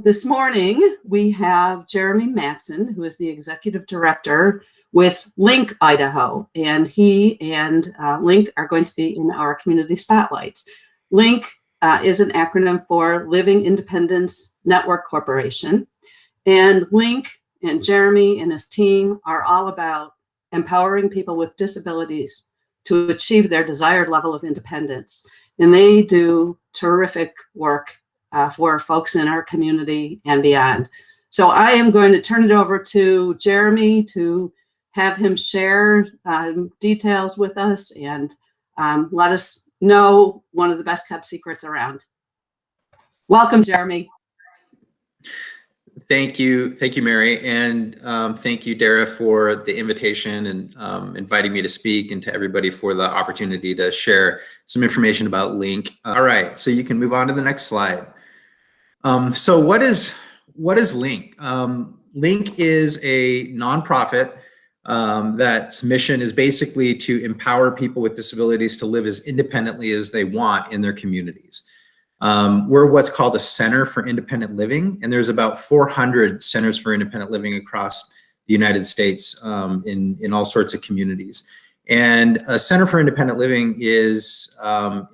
This morning, we have Jeremy Maxand, who is the executive director with LINC Idaho, and he and LINC are going to be in our community spotlight. LINC is an acronym for Living Independence Network Corporation, and LINC and Jeremy and his team are all about empowering people with disabilities to achieve their desired level of independence, and they do terrific work for folks in our community and beyond. So I am going to turn it over to Jeremy to have him share details with us and let us know one of the best kept secrets around. Welcome, Jeremy. Thank you, Mary, and thank you, Dara, for the invitation and inviting me to speak, and to everybody for the opportunity to share some information about LINC. All right, so you can move on to the next slide. So what is LINC? LINC is a nonprofit that's mission is basically to empower people with disabilities to live as independently as they want in their communities. We're what's called a Center for Independent Living, and there's about 400 centers for independent living across the United States in all sorts of communities. And a Center for Independent Living is a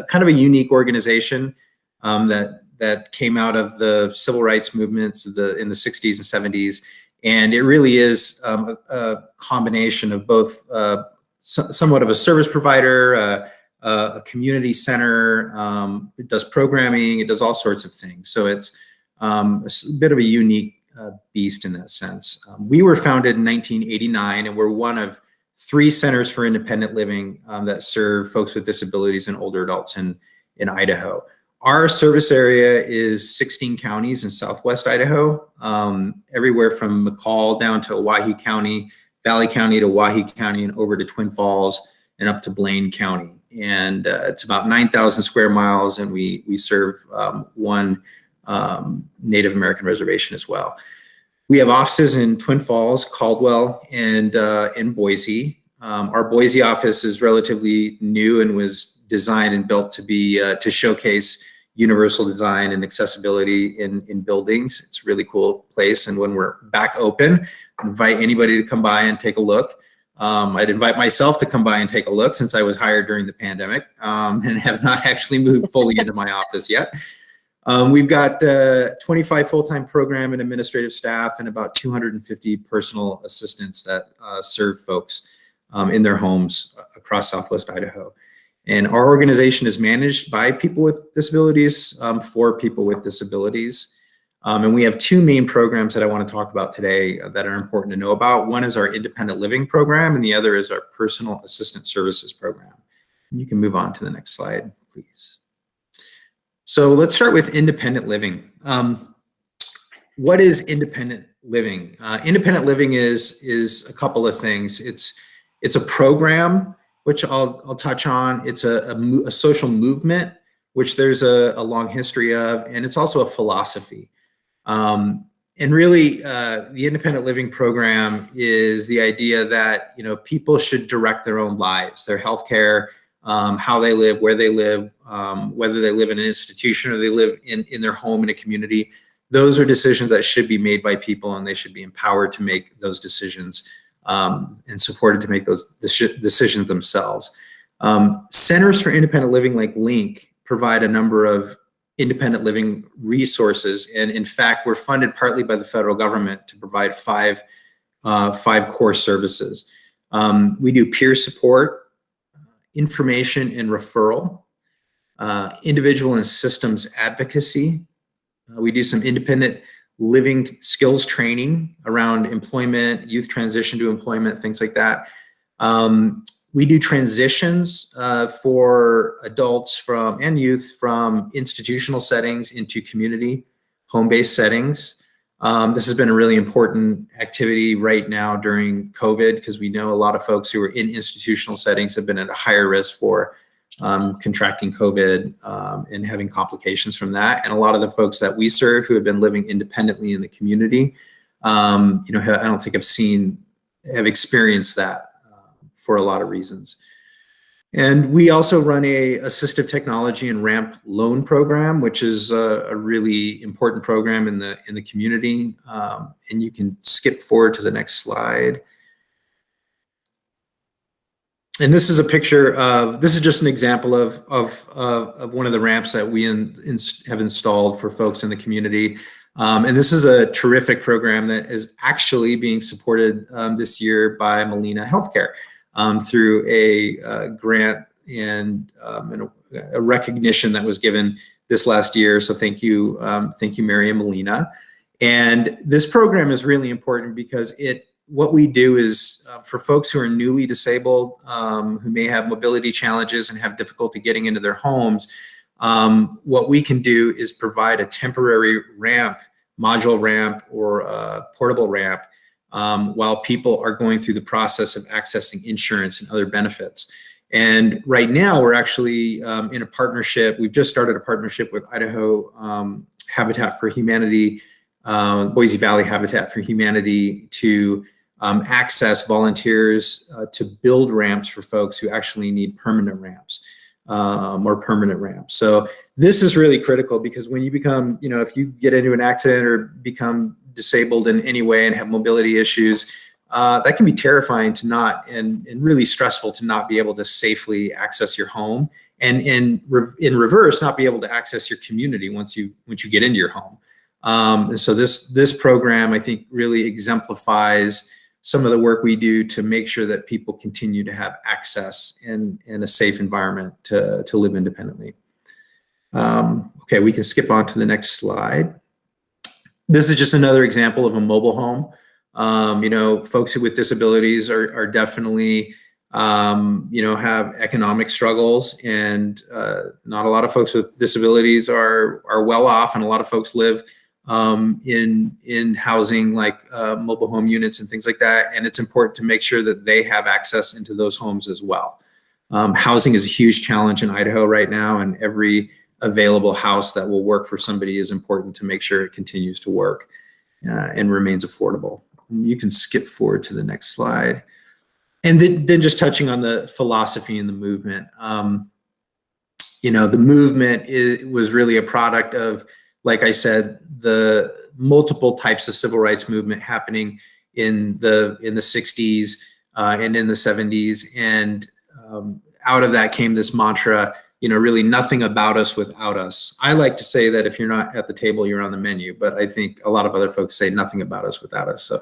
kind of a unique organization that came out of the civil rights movements in the 60s and 70s. And it really is a combination of both somewhat of a service provider, a community center. It does programming, it does all sorts of things. So it's a bit of a unique beast in that sense. We were founded in 1989, and we're one of 3 centers for independent living that serve folks with disabilities and older adults in Idaho. Our service area is 16 counties in southwest Idaho, everywhere from McCall down to Owyhee County, Valley County to Owyhee County, and over to Twin Falls and up to Blaine County. And it's about 9,000 square miles, and we serve one Native American reservation as well. We have offices in Twin Falls, Caldwell, and in Boise. Our Boise office is relatively new and was designed and built to be to showcase universal design and accessibility in buildings. It's a really cool place, and when we're back open, I invite anybody to come by and take a look. I'd invite myself to come by and take a look, since I was hired during the pandemic and have not actually moved fully into my office yet. We've got 25 full-time program and administrative staff, and about 250 personal assistants that serve folks in their homes across southwest Idaho. And our organization is managed by people with disabilities for people with disabilities. And we have 2 main programs that I want to talk about today that are important to know about. One is our independent living program, and the other is our personal assistant services program. And you can move on to the next slide, please. So let's start with independent living. What is independent living? Independent living is a couple of things. It's a program, which I'll touch on. It's a social movement, which there's a long history of, and it's also a philosophy. And really, the independent living program is the idea that people should direct their own lives, their healthcare, how they live, where they live, whether they live in an institution or they live in their home in a community. Those are decisions that should be made by people, and they should be empowered to make those decisions. And supported to make those decisions themselves. Centers for independent living like LINC provide a number of independent living resources, and in fact, we're funded partly by the federal government to provide five core services. We do peer support, information and referral, individual and systems advocacy. We do some independent living skills training around employment, youth transition to employment, things like that. We do transitions for adults and youth from institutional settings into community home-based settings. This has been a really important activity right now during COVID, because we know a lot of folks who are in institutional settings have been at a higher risk for contracting COVID and having complications from that. And a lot of the folks that we serve who have been living independently in the community, I don't think have experienced that for a lot of reasons. And we also run a assistive technology and ramp loan program, which is a really important program in the community. And you can skip forward to the next slide. And this is a picture of, this is just an example of one of the ramps that we have installed for folks in the community. And this is a terrific program that is actually being supported this year by Molina Healthcare through a grant and a recognition that was given this last year. So thank you, Mary and Molina. And this program is really important because what we do is for folks who are newly disabled, who may have mobility challenges and have difficulty getting into their homes, what we can do is provide a temporary ramp, module ramp, or a portable ramp while people are going through the process of accessing insurance and other benefits. And right now we're actually in a partnership. We've just started a partnership with Idaho Habitat for Humanity, Boise Valley Habitat for Humanity, to access volunteers to build ramps for folks who actually need permanent ramps, more permanent ramps. So this is really critical because when you become, if you get into an accident or become disabled in any way and have mobility issues, that can be terrifying to not, and really stressful to not be able to safely access your home, and in reverse, not be able to access your community once you get into your home. And so this program, I think, really exemplifies some of the work we do to make sure that people continue to have access in a safe environment to live independently. Okay, we can skip on to the next slide. This is just another example of a mobile home. Folks with disabilities are definitely, have economic struggles, and not a lot of folks with disabilities are well off, and a lot of folks live in housing like mobile home units and things like that. And it's important to make sure that they have access into those homes as well. Housing is a huge challenge in Idaho right now, and every available house that will work for somebody is important to make sure it continues to work and remains affordable. You can skip forward to the next slide. And then just touching on the philosophy and the movement. The movement was really a product of, like I said, the multiple types of civil rights movement happening in the 60s and in the 70s. And out of that came this mantra, really nothing about us without us. I like to say that if you're not at the table, you're on the menu, but I think a lot of other folks say nothing about us without us. So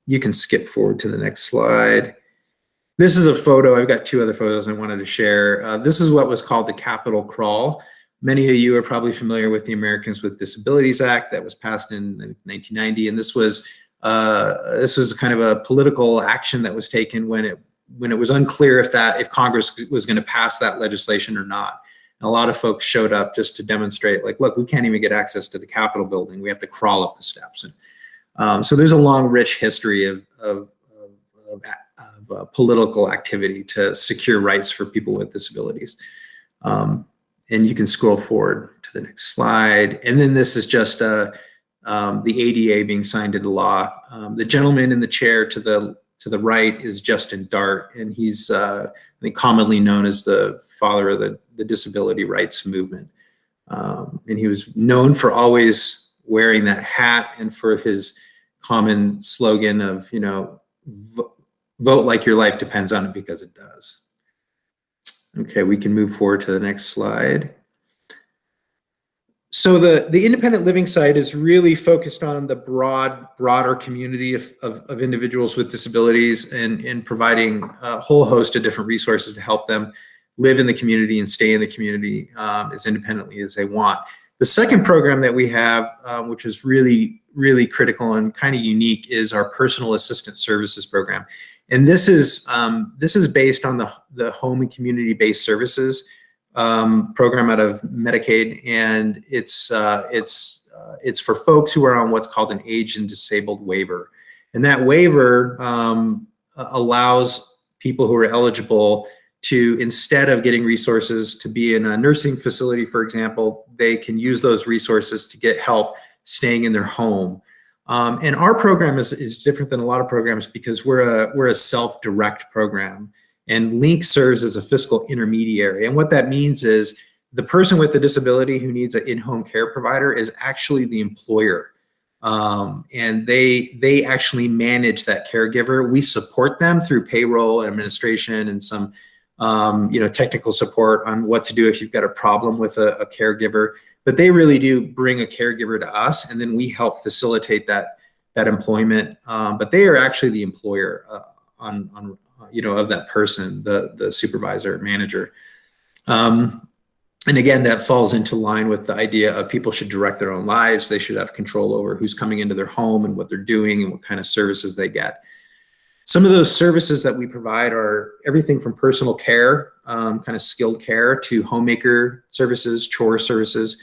you can skip forward to the next slide. This is a photo. I've got two other photos I wanted to share. This is what was called the Capitol Crawl. Many of you are probably familiar with the Americans with Disabilities Act that was passed in 1990, and this was kind of a political action that was taken when it was unclear if Congress was going to pass that legislation or not. And a lot of folks showed up just to demonstrate, like, look, we can't even get access to the Capitol building. We have to crawl up the steps. And so there's a long, rich history of political activity to secure rights for people with disabilities. And you can scroll forward to the next slide. And then this is just the ADA being signed into law. The gentleman in the chair to the right is Justin Dart, and he's I think commonly known as the father of the disability rights movement. And he was known for always wearing that hat and for his common slogan of, vote like your life depends on it, because it does. Okay, we can move forward to the next slide. So the independent living side is really focused on the broader community of individuals with disabilities, and providing a whole host of different resources to help them live in the community and stay in the community as independently as they want. The second program that we have, which is really, really critical and kind of unique, is our personal assistant services program. And this is based on the home and community-based services program out of Medicaid, and it's for folks who are on what's called an age and disabled waiver. And that waiver allows people who are eligible to, instead of getting resources to be in a nursing facility, for example, they can use those resources to get help staying in their home. And our program is different than a lot of programs because we're a self-direct program. And LINC serves as a fiscal intermediary. And what that means is the person with the disability who needs an in-home care provider is actually the employer. And they actually manage that caregiver. We support them through payroll and administration and some technical support on what to do if you've got a problem with a caregiver. But they really do bring a caregiver to us, and then we help facilitate that employment. But they are actually the employer of that person, the supervisor, manager. And again, that falls into line with the idea of people should direct their own lives. They should have control over who's coming into their home and what they're doing and what kind of services they get. Some of those services that we provide are everything from personal care, kind of skilled care, to homemaker services, chore services,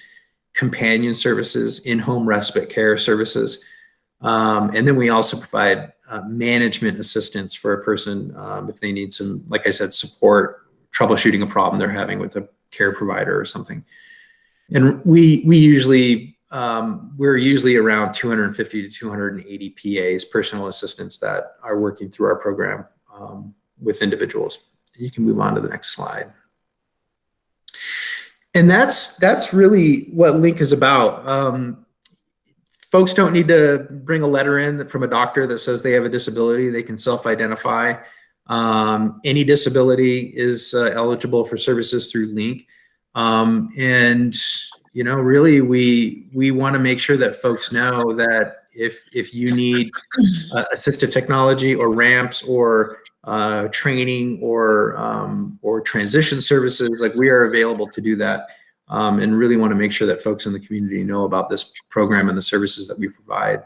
companion services, in-home respite care services. And then we also provide management assistance for a person if they need some, like I said, support, troubleshooting a problem they're having with a care provider or something. And we're usually around 250 to 280 PAs, personal assistants, that are working through our program with individuals. You can move on to the next slide. And that's really what LINC is about. Folks don't need to bring a letter in from a doctor that says they have a disability. They can self-identify. Any disability is eligible for services through LINC. And really we want to make sure that folks know that if you need assistive technology or ramps or training or transition services, like, we are available to do that. And really want to make sure that folks in the community know about this program and the services that we provide.